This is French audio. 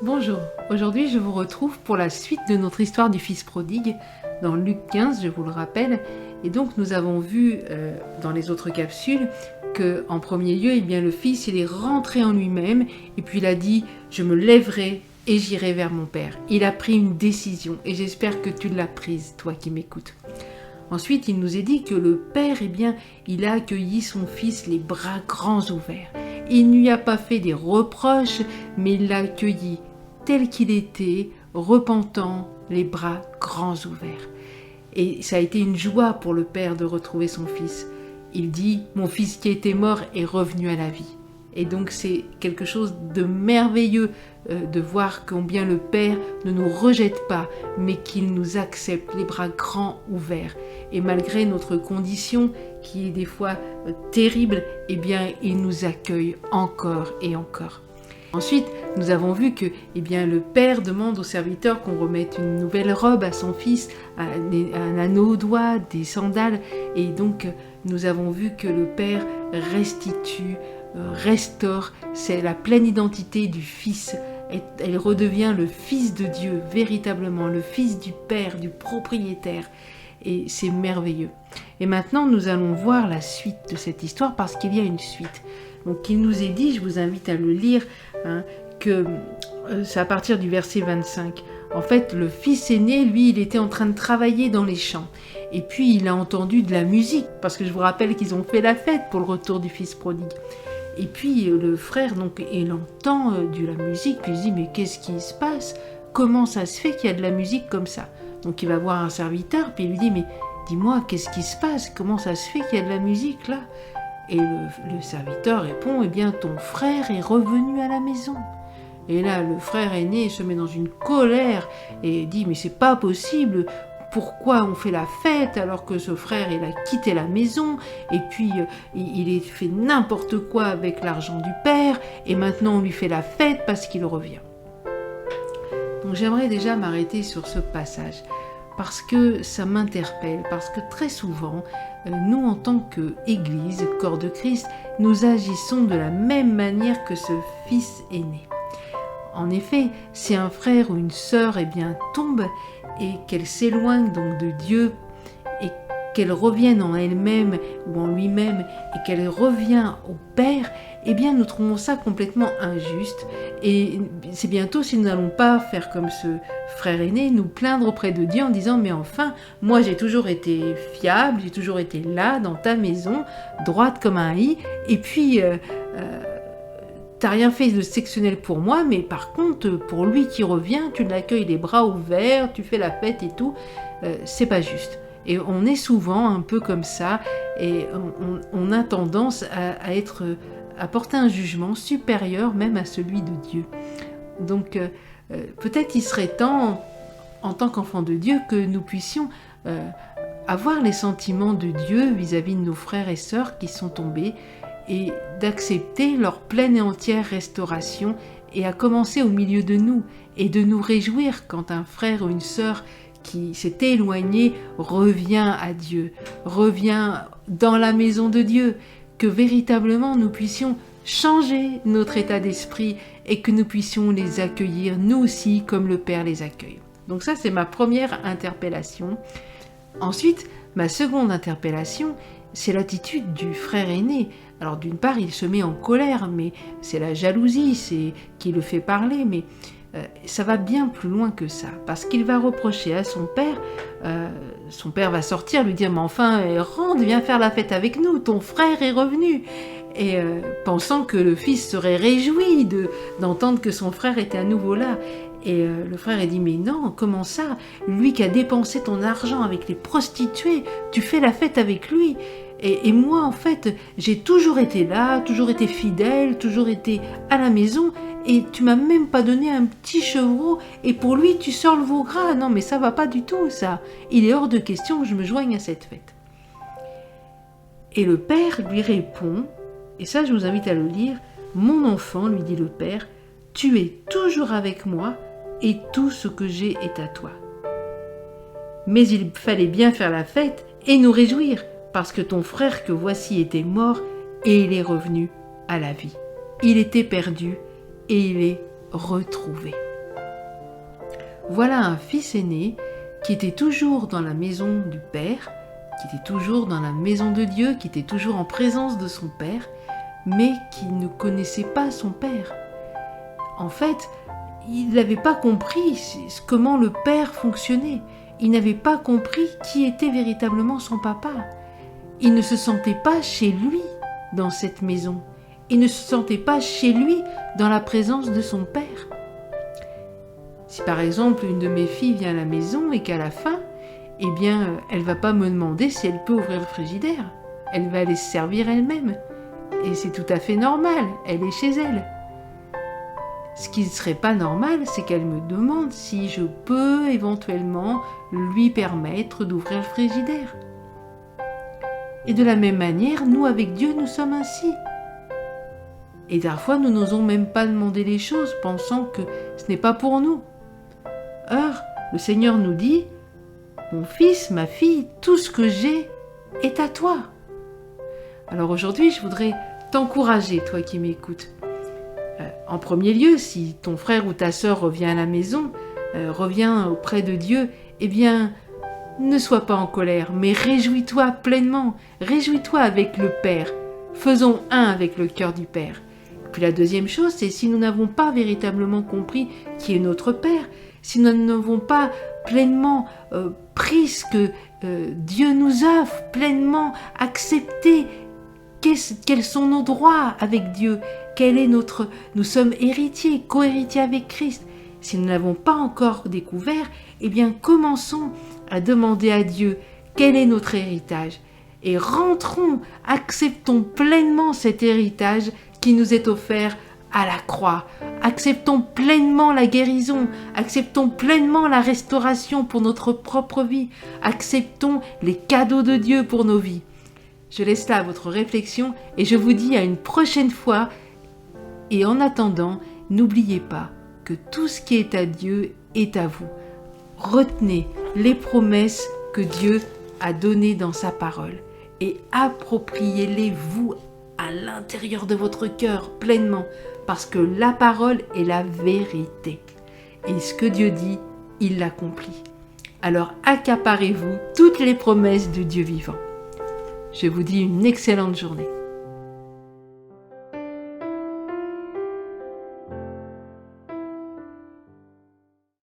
Bonjour, aujourd'hui je vous retrouve pour la suite de notre histoire du fils prodigue, dans Luc 15, je vous le rappelle. Et donc nous avons vu dans les autres capsules que en premier lieu, le fils il est rentré en lui-même et puis il a dit « je me lèverai et j'irai vers mon père ». Il a pris une décision et j'espère que tu l'as prise, toi qui m'écoutes. Ensuite, il nous est dit que le père, il a accueilli son fils les bras grands ouverts. Il ne lui a pas fait des reproches, mais il l'a accueilli tel qu'il était, repentant, les bras grands ouverts. Et ça a été une joie pour le père de retrouver son fils. Il dit « Mon fils qui était mort est revenu à la vie ». Et donc c'est quelque chose de merveilleux de voir combien le Père ne nous rejette pas, mais qu'il nous accepte les bras grands ouverts. Et malgré notre condition qui est des fois terrible, il nous accueille encore et encore. Ensuite, nous avons vu que le père demande au serviteur qu'on remette une nouvelle robe à son fils, un anneau au doigt, des sandales. Et donc, nous avons vu que le père restitue, restaure, c'est la pleine identité du fils. Elle redevient le fils de Dieu, véritablement, le fils du père, du propriétaire. Et c'est merveilleux. Et maintenant, nous allons voir la suite de cette histoire parce qu'il y a une suite. Donc, il nous est dit, je vous invite à le lire, que c'est à partir du verset 25. En fait, le fils aîné, lui, il était en train de travailler dans les champs. Et puis, il a entendu de la musique, parce que je vous rappelle qu'ils ont fait la fête pour le retour du fils prodigue. Et puis, le frère, donc, il entend de la musique, puis il se dit, mais qu'est-ce qui se passe? Comment ça se fait qu'il y a de la musique comme ça? Donc, il va voir un serviteur, puis il lui dit, mais dis-moi, qu'est-ce qui se passe? Comment ça se fait qu'il y a de la musique là? Et le serviteur répond, ton frère est revenu à la maison. Et là, le frère aîné se met dans une colère et dit, mais c'est pas possible, pourquoi on fait la fête alors que ce frère, il a quitté la maison et puis il a fait n'importe quoi avec l'argent du père et maintenant on lui fait la fête parce qu'il revient. Donc j'aimerais déjà m'arrêter sur ce passage parce que ça m'interpelle, parce que très souvent, nous en tant qu'Église, corps de Christ, nous agissons de la même manière que ce fils aîné. En effet, si un frère ou une sœur tombe et qu'elle s'éloigne donc de Dieu et qu'elle revienne en elle-même ou en lui-même et qu'elle revient au Père, nous trouvons ça complètement injuste et c'est bientôt si nous n'allons pas faire comme ce frère aîné, nous plaindre auprès de Dieu en disant mais enfin, moi j'ai toujours été fiable, j'ai toujours été là dans ta maison, droite comme un i et puis t'as rien fait de exceptionnel pour moi, mais par contre, pour lui qui revient, tu l'accueilles les bras ouverts, tu fais la fête et tout, c'est pas juste. Et on est souvent un peu comme ça, et on a tendance à porter un jugement supérieur même à celui de Dieu. Donc, peut-être il serait temps, en tant qu'enfants de Dieu, que nous puissions avoir les sentiments de Dieu vis-à-vis de nos frères et sœurs qui sont tombés, et d'accepter leur pleine et entière restauration et à commencer au milieu de nous et de nous réjouir quand un frère ou une sœur qui s'est éloigné revient à Dieu, revient dans la maison de Dieu, que véritablement nous puissions changer notre état d'esprit et que nous puissions les accueillir nous aussi comme le Père les accueille. Donc ça c'est ma première interpellation. Ensuite, ma seconde interpellation, c'est l'attitude du frère aîné. Alors d'une part, il se met en colère, mais c'est la jalousie, c'est qui le fait parler, mais ça va bien plus loin que ça, parce qu'il va reprocher à son père va sortir, lui dire « mais enfin, rentre, viens faire la fête avec nous, ton frère est revenu !» Et pensant que le fils serait réjoui d'entendre que son frère était à nouveau là. Et le frère a dit « mais non, comment ça? Lui qui a dépensé ton argent avec les prostituées, tu fais la fête avec lui !» Et moi, en fait, j'ai toujours été là, toujours été fidèle, toujours été à la maison, et tu m'as même pas donné un petit chevreau, et pour lui, tu sors le veau gras. Non, mais ça va pas du tout, ça. Il est hors de question que je me joigne à cette fête. Et le père lui répond, et ça, je vous invite à le lire, « Mon enfant, lui dit le père, tu es toujours avec moi, et tout ce que j'ai est à toi. Mais il fallait bien faire la fête et nous réjouir, parce que ton frère que voici était mort et il est revenu à la vie. Il était perdu et il est retrouvé. » voilà un fils aîné qui était toujours dans la maison du Père, qui était toujours dans la maison de Dieu, qui était toujours en présence de son Père, mais qui ne connaissait pas son Père. En fait, il n'avait pas compris comment le Père fonctionnait. Il n'avait pas compris qui était véritablement son papa. Il ne se sentait pas chez lui dans cette maison. Il ne se sentait pas chez lui dans la présence de son Père. Si par exemple une de mes filles vient à la maison et qu'à la fin, eh bien, elle va pas me demander si elle peut ouvrir le frigidaire. Elle va aller se servir elle-même. Et c'est tout à fait normal, elle est chez elle. Ce qui ne serait pas normal, c'est qu'elle me demande si je peux éventuellement lui permettre d'ouvrir le frigidaire. Et de la même manière, nous avec Dieu, nous sommes ainsi. Et parfois, nous n'osons même pas demander les choses, pensant que ce n'est pas pour nous. Or, le Seigneur nous dit, « Mon fils, ma fille, tout ce que j'ai est à toi. » Alors aujourd'hui, je voudrais t'encourager, toi qui m'écoutes. En premier lieu, si ton frère ou ta sœur revient à la maison, revient auprès de Dieu, eh bien, ne sois pas en colère, mais réjouis-toi pleinement, réjouis-toi avec le Père. Faisons un avec le cœur du Père. Puis la deuxième chose, c'est si nous n'avons pas véritablement compris qui est notre Père, si nous n'avons pas pleinement pris ce que Dieu nous offre, pleinement accepté quels sont nos droits avec Dieu, nous sommes héritiers, co-héritiers avec Christ. Si nous n'avons pas encore découvert, eh bien commençons à demander à Dieu quel est notre héritage et rentrons, acceptons pleinement cet héritage qui nous est offert à la croix. Acceptons pleinement la guérison, acceptons pleinement la restauration pour notre propre vie, acceptons les cadeaux de Dieu pour nos vies. Je laisse là votre réflexion et je vous dis à une prochaine fois. Et en attendant, n'oubliez pas que tout ce qui est à Dieu est à vous. Retenez les promesses que Dieu a données dans sa parole et appropriez-les vous à l'intérieur de votre cœur pleinement parce que la parole est la vérité. Et ce que Dieu dit, il l'accomplit. Alors accaparez-vous toutes les promesses du Dieu vivant. Je vous dis une excellente journée.